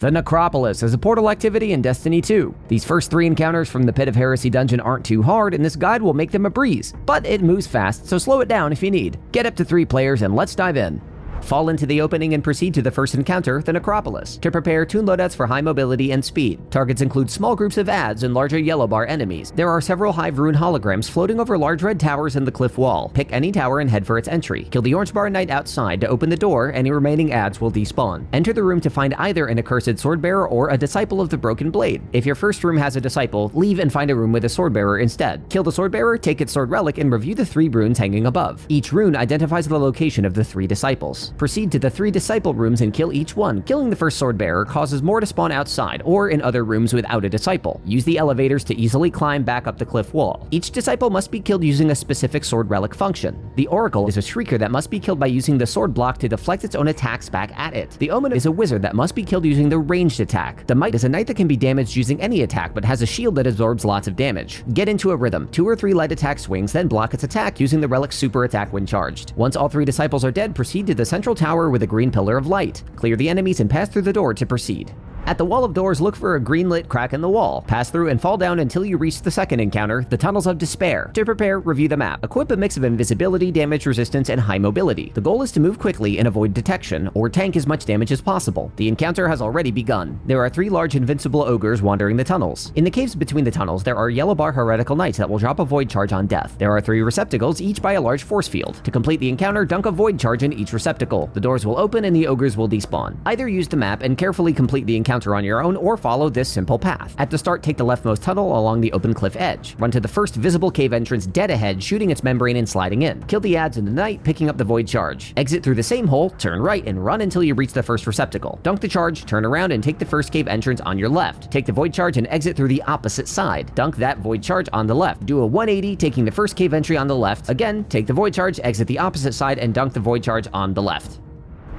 The Necropolis is a portal activity in Destiny 2. These first 3 encounters from the Pit of Heresy dungeon aren't too hard, and this guide will make them a breeze, but it moves fast, so slow it down if you need. Get up to 3 players and let's dive in. Fall into the opening and proceed to the first encounter, the Necropolis, to prepare toon loadouts for high mobility and speed. Targets include small groups of adds and larger yellow bar enemies. There are several Hive Rune holograms floating over large red towers in the cliff wall. Pick any tower and head for its entry. Kill the orange bar knight outside to open the door. Any remaining adds will despawn. Enter the room to find either an accursed swordbearer or a disciple of the broken blade. If your first room has a disciple, leave and find a room with a swordbearer instead. Kill the swordbearer, take its sword relic, and review the 3 runes hanging above. Each rune identifies the location of the 3 disciples. Proceed to the 3 disciple rooms and kill each one. Killing the first swordbearer causes more to spawn outside or in other rooms without a disciple. Use the elevators to easily climb back up the cliff wall. Each disciple must be killed using a specific sword relic function. The Oracle is a shrieker that must be killed by using the sword block to deflect its own attacks back at it. The Omen is a wizard that must be killed using the ranged attack. The Mite is a knight that can be damaged using any attack but has a shield that absorbs lots of damage. Get into a rhythm. 2 or 3 light attack swings, then block its attack using the relic's super attack when charged. Once all 3 disciples are dead, proceed to the central tower with a green pillar of light. Clear the enemies and pass through the door to proceed. At the wall of doors, look for a green lit crack in the wall. Pass through and fall down until you reach the second encounter, the Tunnels of Despair. To prepare, review the map. Equip a mix of invisibility, damage resistance, and high mobility. The goal is to move quickly and avoid detection, or tank as much damage as possible. The encounter has already begun. There are 3 large invincible ogres wandering the tunnels. In the caves between the tunnels, there are yellow bar heretical knights that will drop a void charge on death. There are 3 receptacles, each by a large force field. To complete the encounter, dunk a void charge in each receptacle. The doors will open and the ogres will despawn. Either use the map and carefully complete the encounter on your own, or follow this simple path. At the start, take the leftmost tunnel along the open cliff edge. Run to the first visible cave entrance dead ahead, shooting its membrane and sliding in. Kill the adds in the night, picking up the void charge. Exit through the same hole, turn right, and run until you reach the first receptacle. Dunk the charge, turn around, and take the first cave entrance on your left. Take the void charge and exit through the opposite side. Dunk that void charge on the left. Do a 180, taking the first cave entry on the left. Again, take the void charge, exit the opposite side, and dunk the void charge on the left.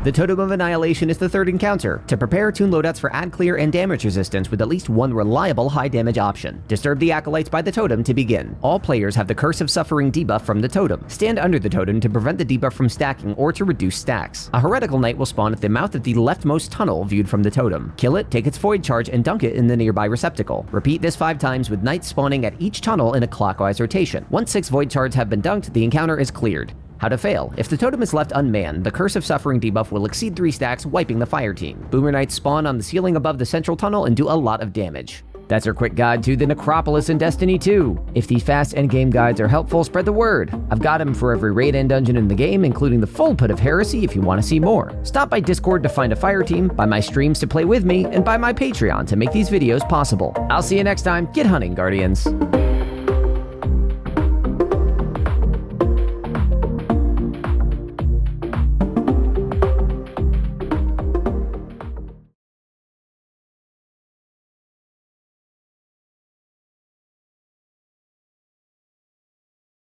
The Totem of Annihilation is the 3rd encounter. To prepare, toon loadouts for add clear and damage resistance with at least 1 reliable high damage option. Disturb the acolytes by the totem to begin. All players have the Curse of Suffering debuff from the totem. Stand under the totem to prevent the debuff from stacking or to reduce stacks. A heretical knight will spawn at the mouth of the leftmost tunnel viewed from the totem. Kill it, take its void charge, and dunk it in the nearby receptacle. Repeat this 5 times with knights spawning at each tunnel in a clockwise rotation. Once 6 void charges have been dunked, the encounter is cleared. How to fail. If the totem is left unmanned, the Curse of Suffering debuff will exceed 3 stacks, wiping the fire team. Boomer Knights spawn on the ceiling above the central tunnel and do a lot of damage. That's our quick guide to the Necropolis in Destiny 2. If these fast endgame guides are helpful, spread the word. I've got them for every raid and dungeon in the game, including the full Pit of Heresy if you want to see more. Stop by Discord to find a fire team, by my streams to play with me, and by my Patreon to make these videos possible. I'll see you next time. Get hunting, Guardians.